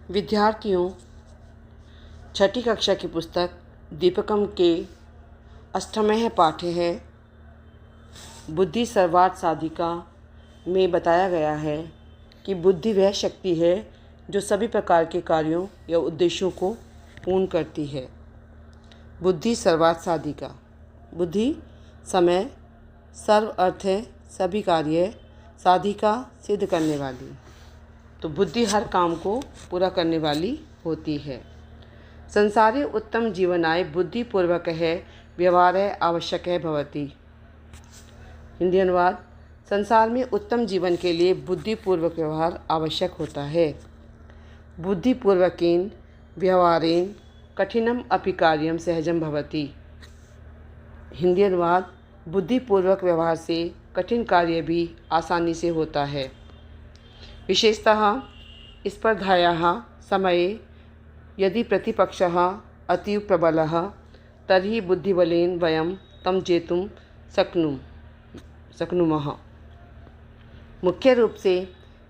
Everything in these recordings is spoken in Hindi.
विद्यार्थियों, छठी कक्षा की पुस्तक दीपकम के अष्टमः पाठ है बुद्धि सर्वार्थ साधिका में बताया गया है कि बुद्धि वह शक्ति है जो सभी प्रकार के कार्यों या उद्देश्यों को पूर्ण करती है। बुद्धि सर्वार्थ साधिका। बुद्धि समय, सर्व अर्थ है सभी कार्य, साधिका सिद्ध करने वाली। तो बुद्धि हर काम को पूरा करने वाली होती है। संसारे उत्तम जीवनाय बुद्धिपूर्वक है व्यवहार आवश्यक है भवति। हिंदी अनुवाद। संसार में उत्तम जीवन के लिए बुद्धिपूर्वक व्यवहार आवश्यक होता है। बुद्धिपूर्वकेन व्यवहारेण कठिनम अपि कार्यम सहजम भवति। हिंदी अनुवाद। बुद्धिपूर्वक व्यवहार से कठिन कार्य भी आसानी से होता है। विशेषतः स्पर्धायाः समये यदि प्रतिपक्षः अतीव प्रबलः तर्हि बुद्धिबलेन वयं तं जेतुं शक्नुमः। मुख्य रूप से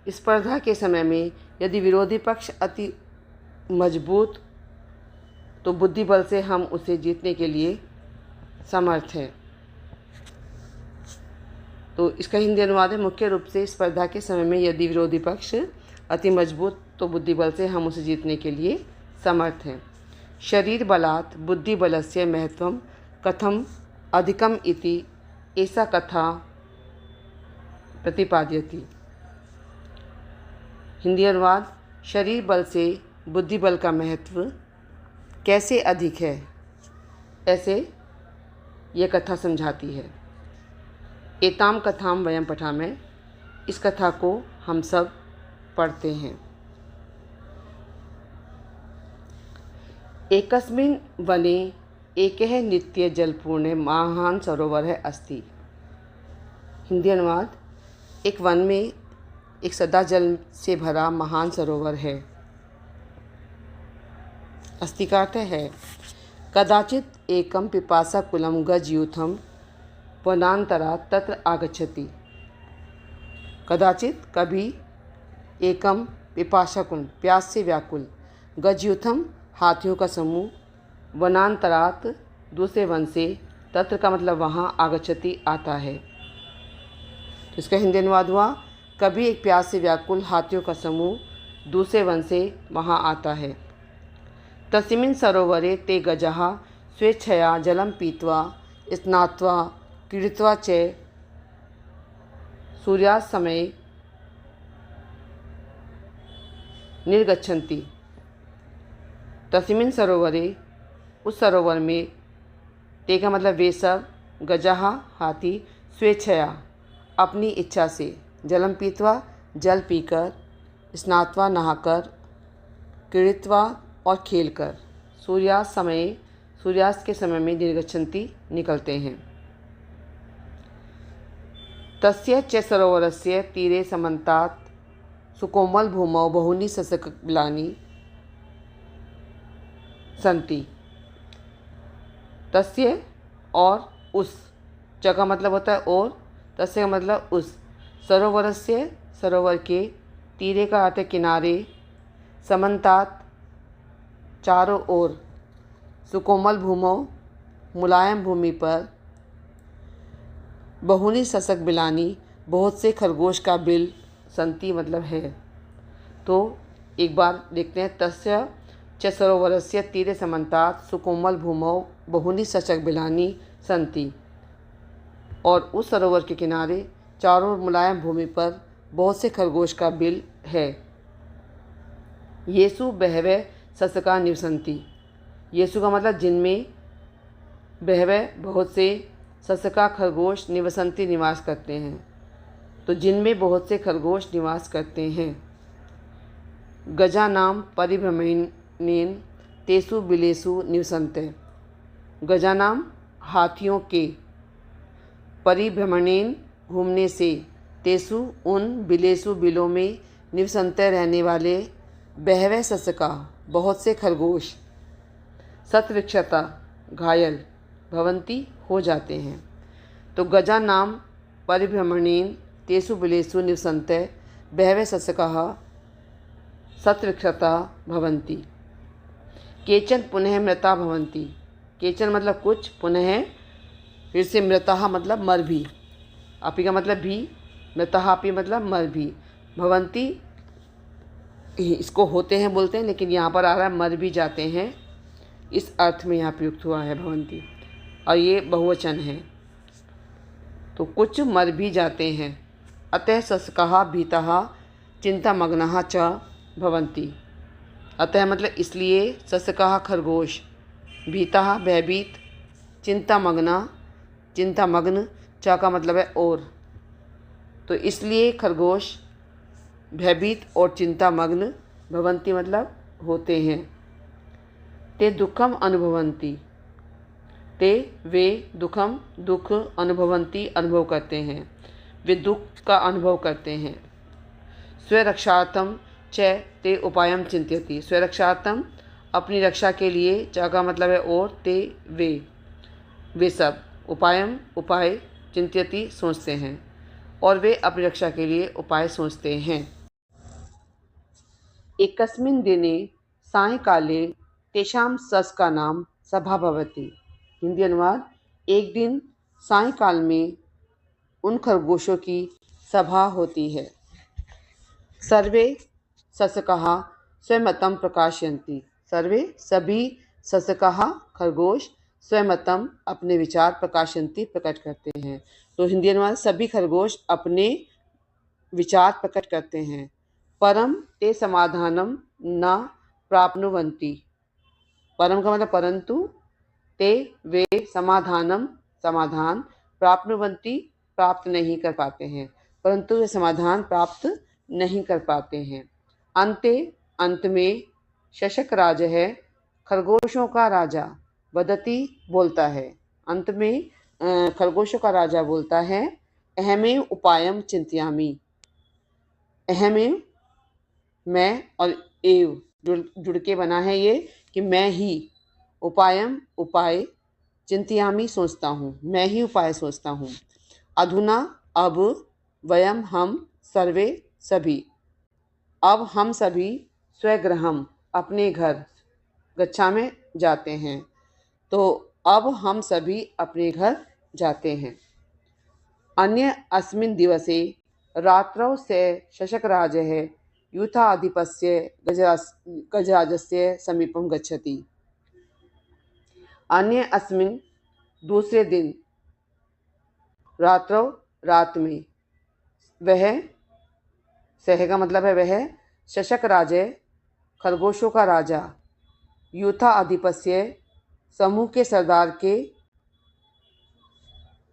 स्पर्धा के समय में यदि विरोधी पक्ष अति मजबूत तो बुद्धिबल से हम उसे जीतने के लिए समर्थ हैं। तो इसका हिंदी अनुवाद है, मुख्य रूप से स्पर्धा के समय में यदि विरोधी पक्ष अति मजबूत तो बुद्धिबल से हम उसे जीतने के लिए समर्थ हैं। शरीर बलात् बुद्धिबलस्य महत्वं कथम अधिकम इति ऐसा कथा प्रतिपाद्यति। हिंदी अनुवाद। शरीर बल से बुद्धिबल का महत्व कैसे अधिक है, ऐसे यह कथा समझाती है। एताम कथाम वयम पठामः। इस कथा को हम सब पढ़ते हैं। एकस्मिन् वने एकः नित्य जलपूर्ण महान सरोवर अस्ति। हिंदी अनुवाद। एक वन में एक सदा जल से भरा महान सरोवर है। अस्ति का अर्थ है कदाचित एकम पिपासाकुलं गजयूथम वनांतरा तत्र आगच्छति। कदाचित कभी एकम पिपासाकुल प्यास से व्याकुल गजयूथम हाथियों का समूह वनांतरात दूसरे वन से तत्र का मतलब वहाँ आगच्छति आता है। इसका हिंदी अनुवाद हुआ कभी एक प्यास से व्याकुल हाथियों का समूह दूसरे वन से वहाँ आता है। तस्मिन् सरोवरे ते गजः स्वेच्छया जलं पीत्वा स्नात्वा क्रीडित्वा च सूर्यास्तमये निर्गच्छन्ति। तस्मिन् सरोवरे उस सरोवर में ते का मतलब वे सब गजः हाथी स्वेच्छया अपनी इच्छा से जलम पीत्वा जल पीकर स्नात्वा नहाकर क्रीडित्वा और खेलकर सूर्यास्त के समय में निर्गच्छन्ति निकलते हैं। तस्य च सरोवरस्य तीरे समन्तात् सुकोमल भूमौ बहूनि सस्यकलानि सन्ति। तस्य और उस, च का मतलब होता है और, तस्य का मतलब उस, सरोवरस्य सरोवर के, तीरे का अर्थ है किनारे, समन्तात् चारों ओर, सुकोमल भूमौ मुलायम भूमि पर, बहुनी ससक बिलानी बहुत से खरगोश का बिल, संति मतलब है। तो एक बार देखते हैं। तस्य च सरोवरस्य तीरे समन्तात् सुकोमल भूमौ बहुनी सचक बिलानी संति। और उस सरोवर के किनारे चारों मुलायम भूमि पर बहुत से खरगोश का बिल है। येसु बहवः ससका निवसन्ति। येसु का मतलब जिनमें, बहवः बहुत से, ससका खरगोश, निवसन्ति निवास करते हैं। तो जिनमें बहुत से खरगोश निवास करते हैं। गजानाम परिभ्रमणेन तेसु बिलेसु निवसन्ते। गजानाम हाथियों के, परिभ्रमणेन घूमने से, तेसु उन, बिलेसु बिलों में, निवसन्ते रहने वाले, बहवः ससका बहुत से खरगोश, सतविक्षता घायल, भवंती हो जाते हैं। तो गजा नाम परिभ्रमणेन तेसु बिलेसु निवसन्ते बहवः ससकाः सत्वृक्षता भवन्ति। केचन पुनः मृता भवन्ति। केचन मतलब कुछ, पुनः फिर से, मृतः मतलब मर भी, अपि का मतलब भी, मृतः अपि मतलब मर भी, भवन्ति इसको होते हैं बोलते हैं, लेकिन यहाँ पर आ रहा है मर भी जाते हैं, इस अर्थ में यहाँ प्रयुक्त हुआ है भवन्ति, और ये बहुवचन है, तो कुछ मर भी जाते हैं। अतः सस्कः भीतः चिंतामग्नः च भवन्ति। अतः मतलब इसलिए, सस्कः खरगोश, भीतः भयभीत, चिंतामग्न, चिंतामग्न, च का मतलब है और, तो इसलिए खरगोश भयभीत और चिंतामग्न, भवन्ति मतलब होते हैं। ते दुखम अनुभवन्ति। ते वे दुखम दुख अनुभवन्ति अनुभव करते हैं, वे दुख का अनुभव करते हैं। स्वरक्षार्थम च ते उपायम चिंत्यति। स्वरक्षार्थम अपनी रक्षा के लिए, च का मतलब है और, ते वे सब, उपायम उपाय, चिंत्यति सोचते हैं, और वे अपनी रक्षा के लिए उपाय सोचते हैं। एकस्मिन् दिने सायंकाले तेषां सस्कानां सभा भवति। हिंदी अनुवाद, एक दिन सायंकाल में उन खरगोशों की सभा होती है। सर्वे सस्कः स्वमतं प्रकाशयन्ति। सर्वे सभी सस्कः खरगोश स्वमतं अपने विचार प्रकाशयन्ति प्रकट करते हैं। तो हिंदी अनुवाद, सभी खरगोश अपने विचार प्रकट करते हैं। परम ते समाधानम न प्राप्नुवन्ति। परम का मतलब परंतु, ते वे समाधानम समाधान, प्राप्नुवन्ति प्राप्त नहीं कर पाते हैं, परंतु वे समाधान प्राप्त नहीं कर पाते हैं। अंते अंत में, शशक राज है खरगोशों का राजा, वदति बोलता है। अंत में खरगोशों का राजा बोलता है, अहमेव उपायम चिंतयामि। अहमेव मैं, और एव जुड़ के बना है ये, कि मैं ही, उपायम उपाय, चिंतयामि सोचता हूँ, मैं ही उपाय सोचता हूँ। अधुना अब, वयम हम, सर्वे सभी, अब हम सभी, स्वगृहम अपने घर, गच्छा में जाते हैं, तो अब हम सभी अपने घर जाते हैं। अन्य अस्मिन् दिवसे रात्रौ से शशकराजः यूथाधिपस्य गजराजस्य समीपं गच्छति। अन्य अस्मिन् दूसरे दिन, रात्रौ रात में, वह, सह का मतलब है वह, शशक राजे खरगोशों का राजा, यूथा अधिपस्य समूह के सरदार के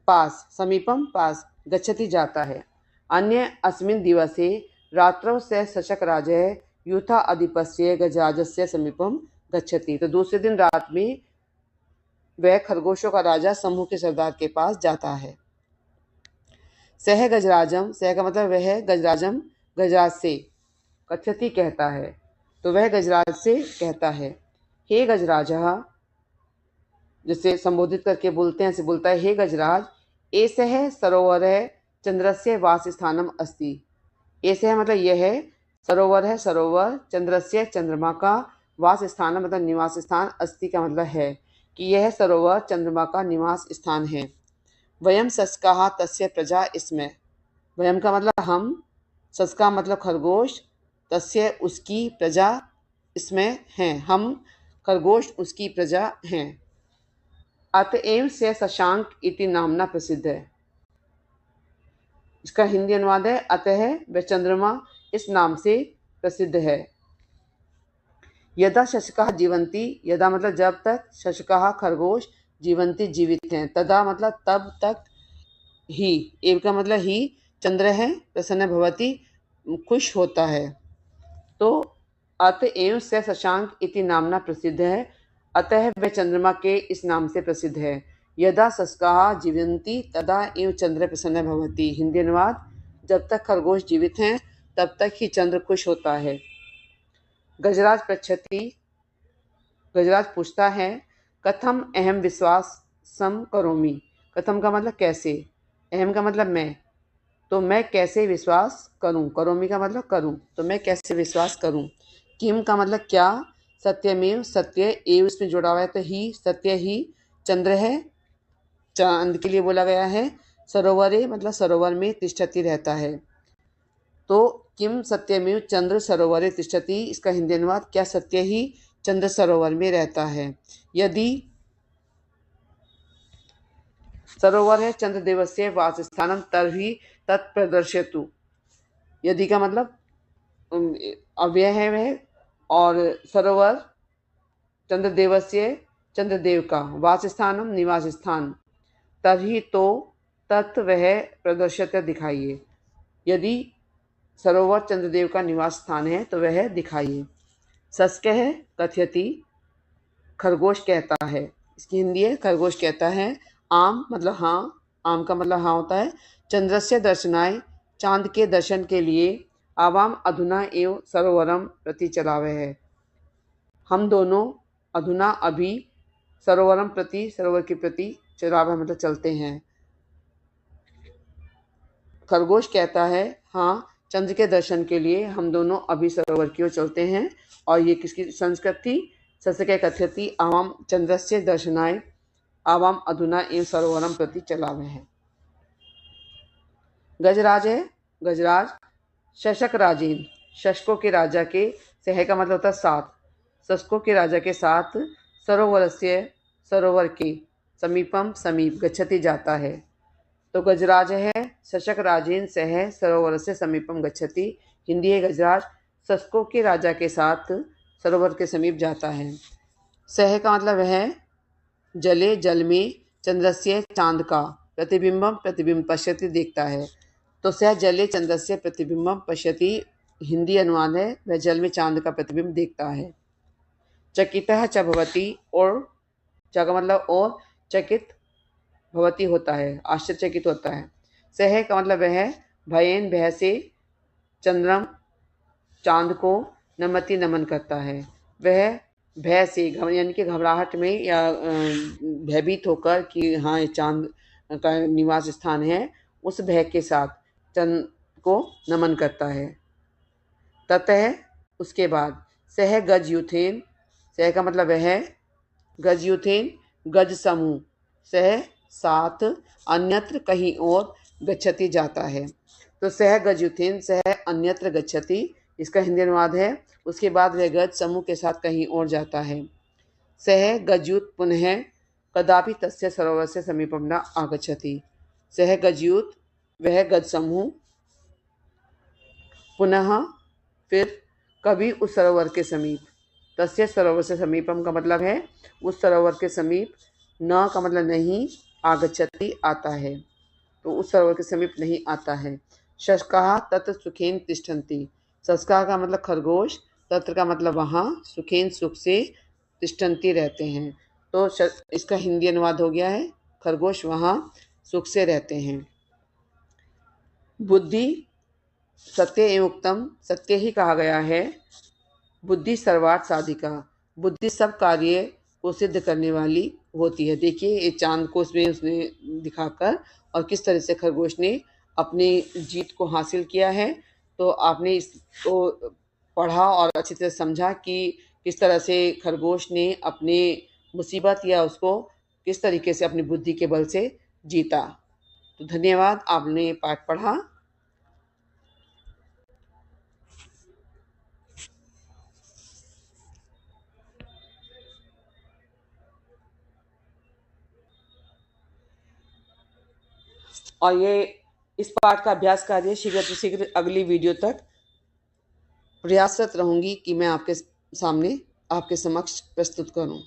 पास, समीपम पास, गच्छति जाता है। अन्य अस्मिन् दिवसे रात्रौ से शशक राजे यूथा अधिपस्य गजराजस्य समीपम गच्छति। तो दूसरे दिन रात में वह खरगोशों का राजा समूह के सरदार के पास जाता है। सह गजराजम, सह का मतलब वह, गजराजम गजराज से, कथ्यति कहता है, तो वह गजराज से कहता है, हे गजराजः, जिसे संबोधित करके बोलते हैं, ऐसे बोलता है, हे गजराज, एषः सरोवरः चंद्रस्य वासस्थानम अस्ति। एषः मतलब यह है, सरोवर है सरोवर, चंद्रस्य चंद्रमा का, वास स्थान मतलब निवास स्थान, अस्ति का मतलब है कि यह सरोवर चंद्रमा का निवास स्थान है। वयम सस्काः तस्य प्रजा इसमें। वयम का मतलब हम, सस्का मतलब खरगोश, तस्य उसकी, प्रजा इसमें हैं, हम खरगोश उसकी प्रजा हैं। अतएव से शशांक इति नामना प्रसिद्ध है। इसका हिंदी अनुवाद है, अतः वह चंद्रमा इस नाम से प्रसिद्ध है। यदा शशकाः जीवन्ति, यदा मतलब जब तक, शशकाः खरगोश, जीवन्ति जीवित हैं, तदा मतलब तब तक ही, एव का मतलब ही, चंद्र है प्रसन्न भवति खुश होता है। तो अतएव से शशांक इति नामना प्रसिद्ध है, अतः वह चंद्रमा के इस नाम से प्रसिद्ध है। यदा शशकाः जीवन्ति तदा एव चंद्र प्रसन्न भवति। हिंदी अनुवाद, जब तक खरगोश जीवित हैं तब तक ही चंद्र खुश होता है। गजराज पृच्छति, गजराज पूछता है, कथम अहम विश्वासम करोमि। कथम का मतलब कैसे, अहम का मतलब मैं, तो मैं कैसे विश्वास करूं, करोमि का मतलब करूं, तो मैं कैसे विश्वास करूं। किम का मतलब क्या, सत्यमेव, सत्य, एव इसमें जुड़ा हुआ है तो ही, सत्य ही, चंद्र है, चांद के लिए बोला गया है, सरोवरे मतलब सरोवर में, तिष्ठति रहता है। तो किम सत्यमेव चंद्र सरोवरे तिष्ठति, इसका हिंदी अनुवाद, क्या सत्य ही चंद्र सरोवर में रहता है। यदि सरोवर है चंद्रदेवस्य वासस्थानम तर्हि तत्प्रदर्शयतु। यदि का मतलब अव्यय है वह, और सरोवर चंद्रदेवस्य चंद्रदेव का, वासस्थानम निवास स्थान, तर्हि तो तत् वह प्रदर्शयत दिखाइए। यदि सरोवर चंद्रदेव का निवास स्थान है तो वह दिखाइए। सस्कह कथयति, खरगोश कहता है, इसकी हिंदी है खरगोश कहता है। आम मतलब हाँ, आम का मतलब हाँ होता है। चंद्रस्य दर्शनाय, चांद के दर्शन के लिए, आवाम अधुना एव सरोवरम प्रति चलावे है, हम दोनों अधुना अभी, सरोवरम प्रति सरोवर के प्रति, चलावे मतलब चलते हैं। खरगोश कहता है हाँ, चंद्र के दर्शन के लिए हम दोनों अभी सरोवर की ओर चलते हैं। और ये किसकी संस्कृत थी, सस्कह कथयति आवाम चंद्रस्य दर्शनाय आवाम अधुना एव सरोवरम प्रति चलावे है। गजराज है, गजराज शशक राजेन, शशकों के राजा के, सह का मतलब होता है साथ, शशकों के राजा के साथ, सरोवरस्य सरोवर के, समीपम समीप, गच्छति जाता है। तो गजराज है शशक राजेन सह सरोवर से समीपम गच्छति, हिंदी है गजराज शशकों के राजा के साथ सरोवर के समीप जाता है। सह का मतलब है जले, जल में, चंद्रस्य चांद का, प्रतिबिंबम प्रतिबिंब पश्यति देखता है। तो सह जले चंद्रस्य प्रतिबिंबम पश्यति, हिंदी अनुवाद है वह जल में चांद का प्रतिबिंब देखता है। चकितः च भवति, और च का मतलब और, चकित भवति होता है, आश्चर्यचकित होता है। सह का मतलब वह, भयेन भय से, चंद्रम चांद को, नमति नमन करता है, वह भय से यानी कि घबराहट में या भयभीत होकर कि हाँ ये चांद का निवास स्थान है, उस भय के साथ चंद्र को नमन करता है। ततः उसके बाद, सह गज यूथेन, सह का मतलब वह, गज यूथेन गज समूह, सह साथ, अन्यत्र कहीं और, गच्छति जाता है। तो सह गज यूथेन सह अन्यत्र गच्छति, इसका हिंदी अनुवाद है उसके बाद वह गज समूह के साथ कहीं और जाता है। सह गजयूत पुनः कदापि तस्य सरोवर से समीपम न आगच्छति, सह गजयूत वह गज समूह, पुनः फिर कभी उस सरोवर के समीप, तस्य सरोवर से समीपम का मतलब है उस सरोवर के समीप, न का मतलब नहीं, आगच्छति आता है, तो उस सरोवर के समीप नहीं आता है। शशकाः तत्र सुखेन तिष्ठन्ति, शशका का मतलब खरगोश, तत्र का मतलब वहाँ, सुखेन सुख से, तिष्ठन्ति रहते हैं। तो इसका हिंदी अनुवाद हो गया है खरगोश वहाँ सुख से रहते हैं। बुद्धि सत्य एवं उत्तम, सत्य ही कहा गया है। बुद्धि सर्वार्थ साधिका, बुद्धि सब कार्य को सिद्ध करने वाली होती है। देखिए ये चांद को उसने दिखाकर और किस तरह से खरगोश ने अपनी जीत को हासिल किया है। तो आपने इसको पढ़ा और अच्छी तरह समझा कि किस तरह से खरगोश ने अपने मुसीबत या उसको किस तरीके से अपनी बुद्धि के बल से जीता। तो धन्यवाद, आपने पाठ पढ़ा। और ये इस पाठ का अभ्यास कार्य शीघ्र से शीघ्र अगली वीडियो तक प्रयासरत रहूँगी कि मैं आपके सामने आपके समक्ष प्रस्तुत करूँ।